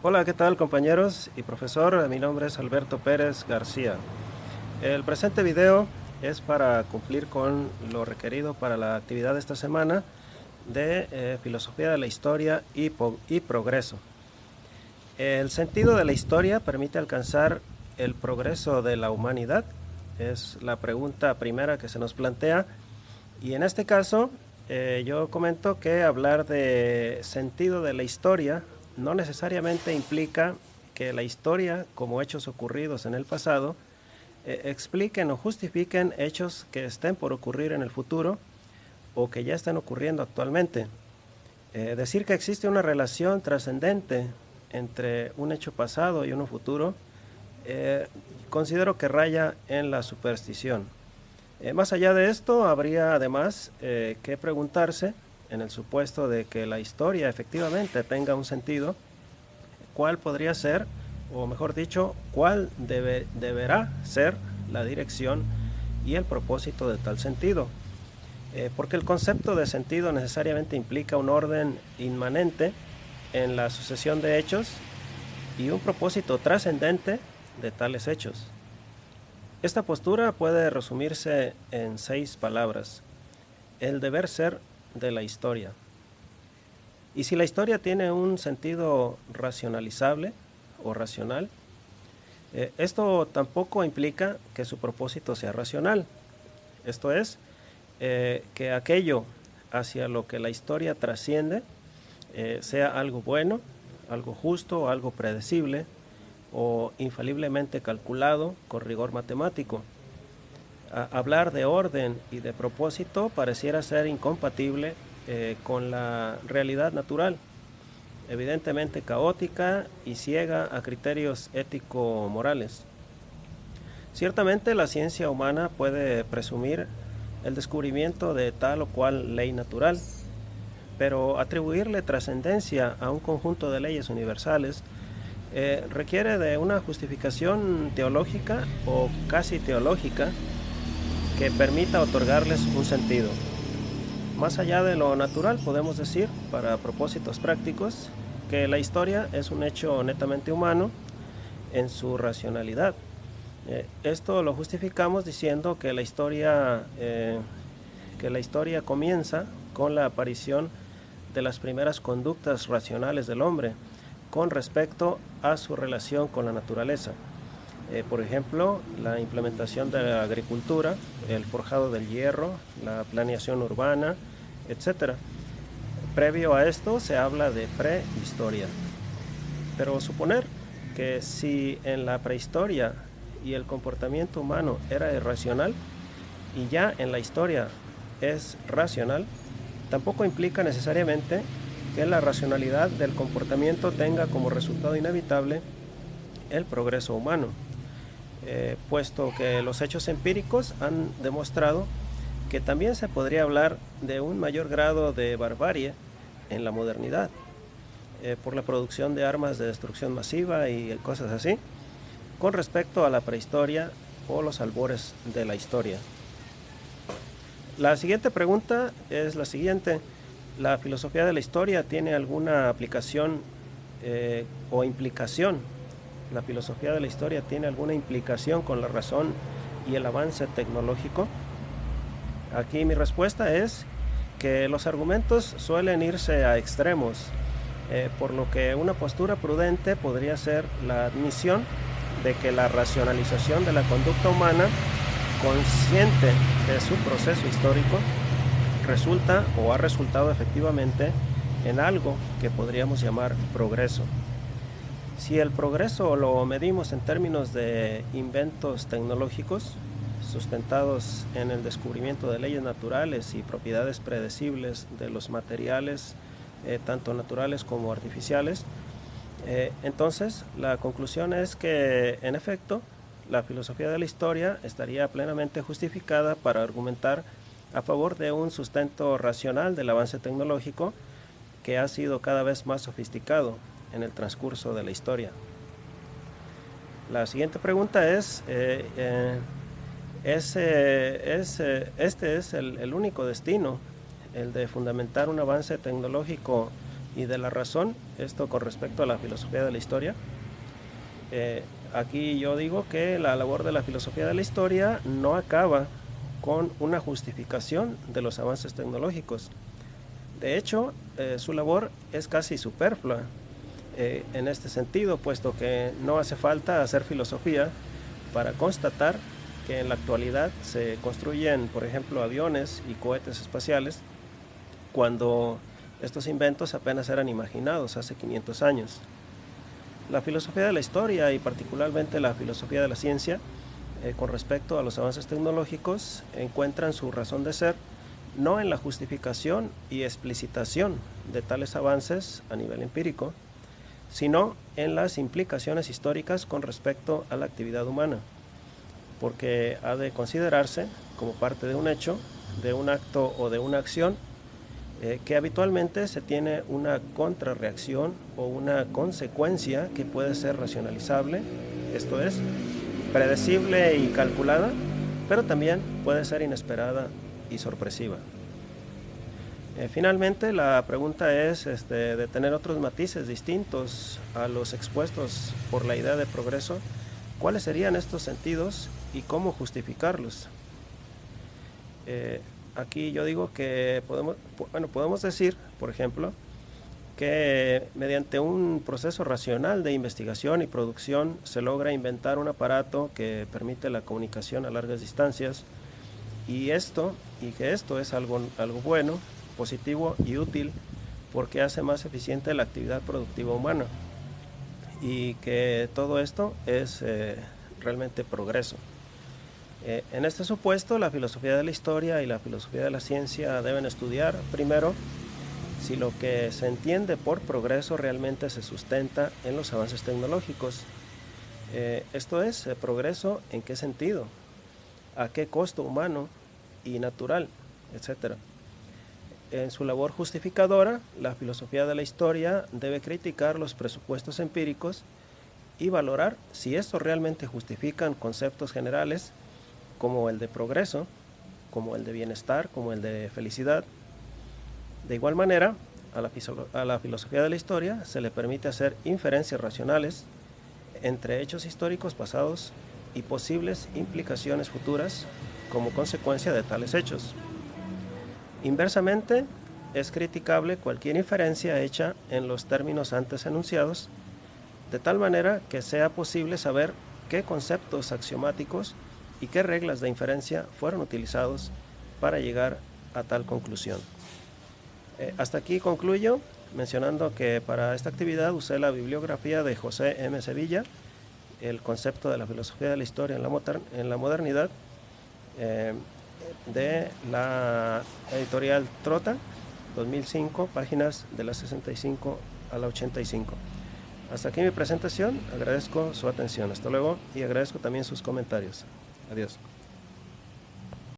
Hola, ¿qué tal compañeros y profesor? Mi nombre es Alberto Pérez García. El presente video es para cumplir con lo requerido para la actividad de esta semana de Filosofía de la Historia y Progreso. El sentido de la historia permite alcanzar el progreso de la humanidad. Es la pregunta primera que se nos plantea. Y en este caso, yo comento que hablar de sentido de la historia no necesariamente implica que la historia, como hechos ocurridos en el pasado, expliquen o justifiquen hechos que estén por ocurrir en el futuro o que ya estén ocurriendo actualmente. Decir que existe una relación trascendente entre un hecho pasado y uno futuro, eh, considero que raya en la superstición. Más allá de esto, habría además que preguntarse, en el supuesto de que la historia efectivamente tenga un sentido, cuál podría ser, o mejor dicho, cuál deberá ser la dirección y el propósito de tal sentido. Porque el concepto de sentido necesariamente implica un orden inmanente en la sucesión de hechos y un propósito trascendente de tales hechos. Esta postura puede resumirse en 6 palabras: el deber ser de la historia. Y si la historia tiene un sentido racionalizable o racional, esto tampoco implica que su propósito sea racional. Esto es, que aquello hacia lo que la historia trasciende sea algo bueno, algo justo, algo predecible o infaliblemente calculado con rigor matemático. Hablar de orden y de propósito pareciera ser incompatible con la realidad natural, evidentemente caótica y ciega a criterios ético-morales. Ciertamente la ciencia humana puede presumir el descubrimiento de tal o cual ley natural, pero atribuirle trascendencia a un conjunto de leyes universales requiere de una justificación teológica o casi teológica que permita otorgarles un sentido. Más allá de lo natural, podemos decir, para propósitos prácticos, que la historia es un hecho netamente humano en su racionalidad. Esto lo justificamos diciendo que la historia comienza con la aparición de las primeras conductas racionales del hombre con respecto a su relación con la naturaleza. Por ejemplo, la implementación de la agricultura, el forjado del hierro, la planeación urbana, etcétera. Previo a esto se habla de prehistoria. Pero suponer que si en la prehistoria y el comportamiento humano era irracional y ya en la historia es racional, tampoco implica necesariamente que la racionalidad del comportamiento tenga como resultado inevitable el progreso humano, puesto que los hechos empíricos han demostrado que también se podría hablar de un mayor grado de barbarie en la modernidad, por la producción de armas de destrucción masiva y cosas así, con respecto a la prehistoria o los albores de la historia. La siguiente pregunta es la siguiente: ¿la filosofía de la historia tiene alguna aplicación o implicación? ¿La filosofía de la historia tiene alguna implicación con la razón y el avance tecnológico? Aquí mi respuesta es que los argumentos suelen irse a extremos, por lo que una postura prudente podría ser la admisión de que la racionalización de la conducta humana, consciente de su proceso histórico, resulta o ha resultado efectivamente en algo que podríamos llamar progreso. Si el progreso lo medimos en términos de inventos tecnológicos, sustentados en el descubrimiento de leyes naturales y propiedades predecibles de los materiales, tanto naturales como artificiales, entonces la conclusión es que, en efecto, la filosofía de la historia estaría plenamente justificada para argumentar a favor de un sustento racional del avance tecnológico que ha sido cada vez más sofisticado en el transcurso de la historia. La siguiente pregunta es, este es el único destino, el de fundamentar un avance tecnológico y de la razón, esto con respecto a la filosofía de la historia. Aquí yo digo que la labor de la filosofía de la historia no acaba con una justificación de los avances tecnológicos. De hecho, su labor es casi superflua en este sentido, puesto que no hace falta hacer filosofía para constatar que en la actualidad se construyen, por ejemplo, aviones y cohetes espaciales, cuando estos inventos apenas eran imaginados hace 500 años. La filosofía de la historia y particularmente la filosofía de la ciencia, con respecto a los avances tecnológicos, encuentran su razón de ser no en la justificación y explicitación de tales avances a nivel empírico, sino en las implicaciones históricas con respecto a la actividad humana, porque ha de considerarse como parte de un hecho, de un acto o de una acción, que habitualmente se tiene una contrarreacción o una consecuencia que puede ser racionalizable, esto es, predecible y calculada, pero también puede ser inesperada y sorpresiva. Finalmente, la pregunta es de tener otros matices distintos a los expuestos por la idea de progreso. ¿Cuáles serían estos sentidos y cómo justificarlos? Aquí yo digo que podemos decir, por ejemplo, que mediante un proceso racional de investigación y producción se logra inventar un aparato que permite la comunicación a largas distancias, y que esto es algo bueno, positivo y útil, porque hace más eficiente la actividad productiva humana, y que todo esto es realmente progreso. En este supuesto, la filosofía de la historia y la filosofía de la ciencia deben estudiar primero si lo que se entiende por progreso realmente se sustenta en los avances tecnológicos. Esto es, progreso ¿en qué sentido? ¿A qué costo humano y natural? Etcétera. En su labor justificadora, la filosofía de la historia debe criticar los presupuestos empíricos y valorar si estos realmente justifican conceptos generales como el de progreso, como el de bienestar, como el de felicidad. De igual manera, a la filosofía de la historia se le permite hacer inferencias racionales entre hechos históricos pasados y posibles implicaciones futuras como consecuencia de tales hechos. Inversamente, es criticable cualquier inferencia hecha en los términos antes enunciados, de tal manera que sea posible saber qué conceptos axiomáticos y qué reglas de inferencia fueron utilizados para llegar a tal conclusión. Hasta aquí concluyo mencionando que para esta actividad usé la bibliografía de José M. Sevilla, el concepto de la filosofía de la historia en la modernidad, de la editorial Trota, 2005, páginas de la 65 a la 85. Hasta aquí mi presentación, agradezco su atención, hasta luego, y agradezco también sus comentarios. Adiós.